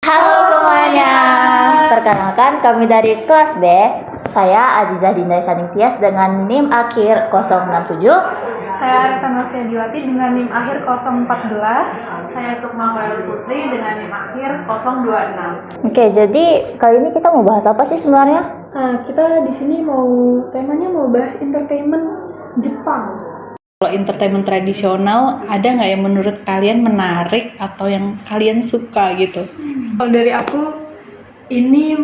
Halo semuanya, perkenalkan kami dari kelas B. Saya Azizah Dinda Saning Tias dengan NIM akhir 067. Saya Rita Novia Diwati dengan NIM akhir 014. Saya Sukma Khairul Putri dengan NIM akhir 026. Oke, jadi kali ini kita mau bahas apa sih sebenarnya? Nah, kita di sini temanya mau bahas entertainment Jepang. Kalau entertainment tradisional, ada nggak yang menurut kalian menarik atau yang kalian suka gitu? Kalau dari aku, ini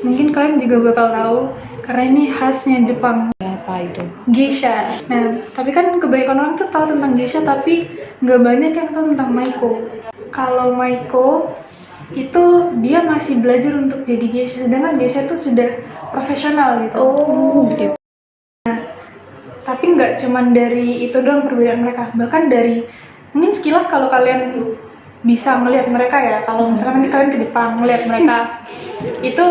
mungkin kalian juga bakal tahu karena ini khasnya Jepang. Apa itu? Geisha. Nah, tapi kan kebanyakan orang tuh tahu tentang geisha, tapi nggak banyak yang tahu tentang Maiko. Kalau Maiko itu dia masih belajar untuk jadi geisha, sedangkan geisha itu sudah profesional gitu. Gitu. Tapi nggak cuman dari itu doang perbedaan mereka, bahkan dari mungkin sekilas kalau kalian bisa melihat mereka ya, kalau misalkan nanti kalian ke Jepang melihat mereka itu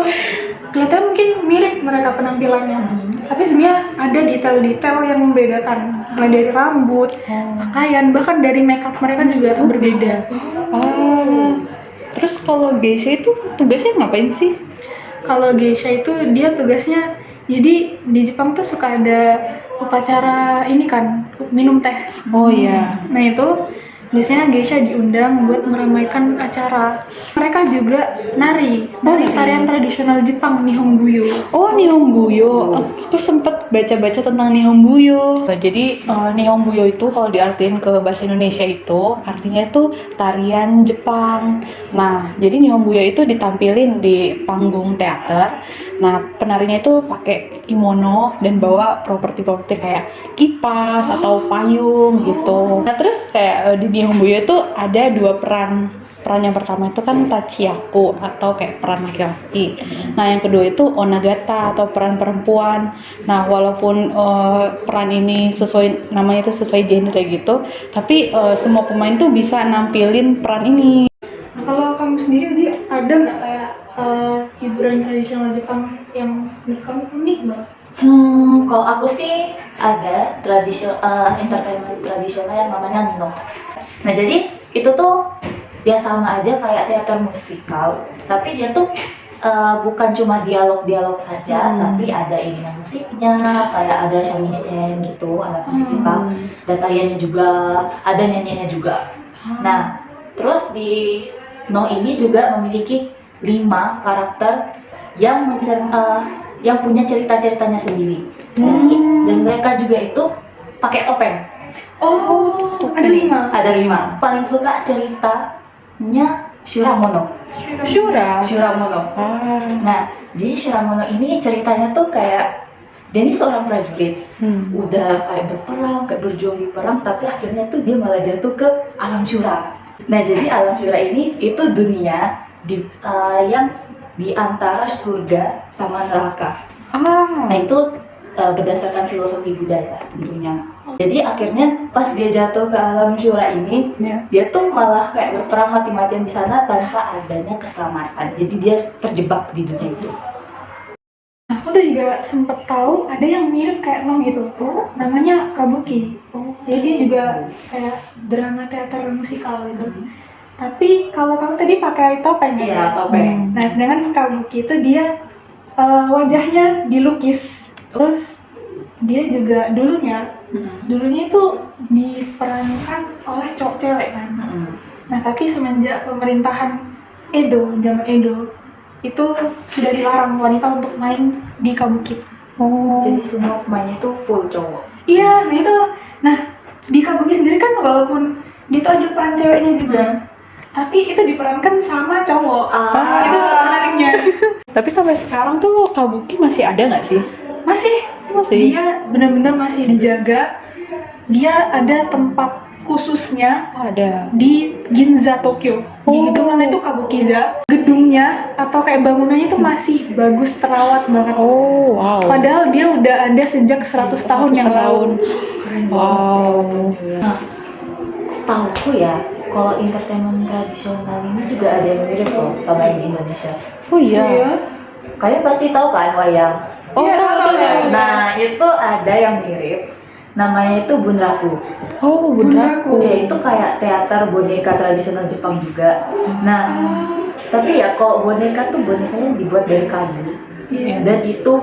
kelihatan mungkin mirip mereka penampilannya, tapi sebenarnya ada detail-detail yang membedakan, mulai dari rambut, pakaian, bahkan dari makeup mereka juga berbeda. Terus kalau geisha itu tugasnya ngapain sih? Kalau geisha itu dia tugasnya, jadi di Jepang tuh suka ada upacara ini kan, minum teh. Oh iya. Nah itu biasanya geisha diundang buat meramaikan acara. Mereka juga nari tarian tradisional Jepang, Nihonbuyo. Oh, Nihonbuyo. Aku sempet baca-baca tentang Nihonbuyo. Jadi Nihonbuyo itu kalau diartiin ke bahasa Indonesia itu artinya itu tarian Jepang. Nah, jadi Nihonbuyo itu ditampilin di panggung teater. Nah, penarinya itu pakai kimono dan bawa properti-properti kayak kipas atau payung gitu. Nah, terus kayak di Nihonbuyo itu ada dua peran. Peran yang pertama itu kan tachiyaku atau kayak peran laki-laki. Nah, yang kedua itu onagata atau peran perempuan. Nah, walaupun peran ini namanya itu sesuai genre gitu, tapi semua pemain tuh bisa nampilin peran ini. Nah kalau kamu sendiri Uji, ada nggak kayak hiburan tradisional Jepang yang menurut kamu unik banget? Kalau aku sih ada entertainment tradisional yang namanya Noh. Nah, jadi itu tuh dia sama aja kayak teater musikal, tapi dia tuh bukan cuma dialog-dialog saja, tapi ada iringan musiknya, kayak ada shamisen gitu, alat musik Jepang, dan tariannya juga, ada nyanyiannya juga. Nah, terus di No ini juga memiliki 5 karakter yang yang punya cerita-ceritanya sendiri, dan mereka juga itu pakai topeng. Oh, ada 5. Ada 5. Paling suka ceritanya Shuramono. Shuramono. Nah, jadi Shuramono ini ceritanya tuh kayak dia ini seorang prajurit, udah kayak berperang, kayak berjuang di perang, tapi akhirnya tuh dia malah jatuh ke alam Shura. Nah, jadi alam Shura ini itu dunia yang di antara surga sama neraka. Nah, itu berdasarkan filosofi budaya tentunya. Jadi akhirnya pas dia jatuh ke alam Shura ini, dia tuh malah kayak berperang mati-matian di sana tanpa adanya keselamatan. Jadi dia terjebak di dunia itu. Nah, aku tuh juga sempet tahu ada yang mirip kayak No gitu, namanya Kabuki. Jadi dia juga kayak drama teater musikal gitu. Tapi kalau kamu tadi pakai topeng ya? Iya, topeng. Nah, sedangkan Kabuki itu dia wajahnya dilukis. Terus dia juga dulunya itu diperankan oleh cowok cewek kan. Nah, tapi semenjak pemerintahan zaman Edo itu sudah dilarang wanita untuk main di Kabuki. Jadi semua pemainnya itu full cowok. Iya, nah di Kabuki sendiri kan walaupun dia tuh ada peran ceweknya juga, tapi itu diperankan sama cowok. Itu menariknya. Tapi sampai sekarang tuh Kabuki masih ada nggak sih? Masih. Dia benar-benar masih dijaga. Dia ada tempat khususnya Ada. di Ginza, Tokyo. Di itu namanya itu Kabukiza. Gedungnya atau kayak bangunannya itu masih bagus, terawat banget. Oh, wow. Padahal dia udah ada sejak 100 tahun yang lalu. Wow. Nah, setauku ya, kalau entertainment tradisional ini juga ada yang mirip loh sama yang di Indonesia. Oh iya. Kalian pasti tahu kan wayang? Oh, Iya, tahu. Nah, itu ada yang mirip. Namanya itu Bunraku. Oh, Bunraku. Ya, itu kayak teater boneka tradisional Jepang juga. Nah, Tapi ya kalau boneka tuh bonekanya dibuat dari kayu. Iya. Dan itu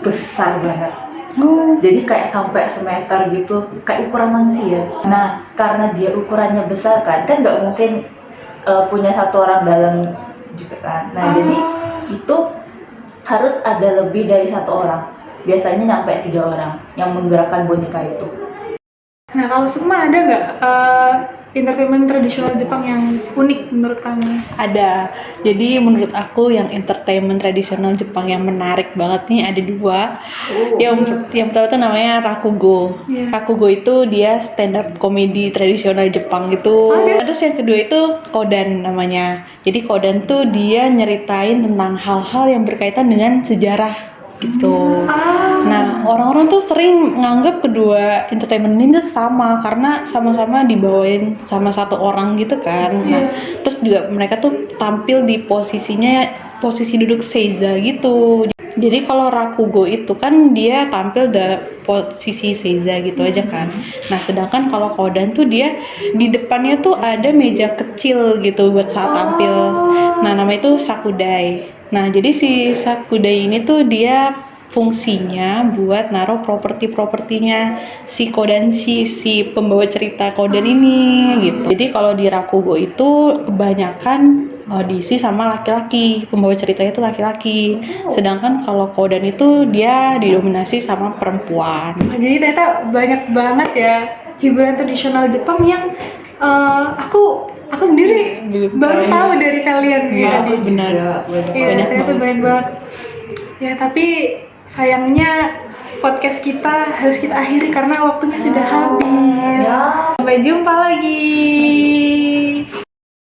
besar banget. Oh. Jadi kayak sampai semeter gitu, kayak ukuran manusia. Nah, karena dia ukurannya besar kan nggak mungkin punya satu orang dalam juga kan. Nah, jadi itu harus ada lebih dari satu orang. Biasanya nyampe 3 orang yang menggerakkan boneka itu. Nah, kalau Sukma ada nggak entertainment tradisional Jepang yang unik menurut kamu? Ada. Jadi menurut aku yang entertainment tradisional Jepang yang menarik banget nih ada 2. Yang pertama tuh namanya Rakugo. Iya. Rakugo itu dia stand up komedi tradisional Jepang gitu. Terus yang kedua itu Kodan namanya. Jadi Kodan tuh dia nyeritain tentang hal-hal yang berkaitan dengan sejarah gitu. Nah, orang-orang tuh sering menganggap kedua entertainment ini tuh sama karena sama-sama dibawain sama satu orang gitu kan. Nah, terus juga mereka tuh tampil di posisi duduk seiza gitu. Jadi kalau Rakugo itu kan dia tampil di posisi seiza gitu aja kan. Nah, sedangkan kalau Kodan tuh dia di depannya tuh ada meja kecil gitu buat saat tampil. Nah, namanya itu Sakudai. Nah, jadi si Sakudai ini tuh dia fungsinya buat naruh properti-propertinya si Kodanshi, si pembawa cerita Kodan ini gitu. Jadi kalau di Rakugo itu kebanyakan diisi sama laki-laki, pembawa ceritanya itu laki-laki. Sedangkan kalau Kodan itu dia didominasi sama perempuan. Jadi ternyata banyak banget ya hiburan tradisional Jepang yang aku sendiri baru tahu dari kalian Iya, gitu. benar. Iya, Banyak ternyata banget. banyak banget. Ya, tapi sayangnya podcast kita harus kita akhiri karena waktunya sudah habis. Ya. Sampai jumpa lagi.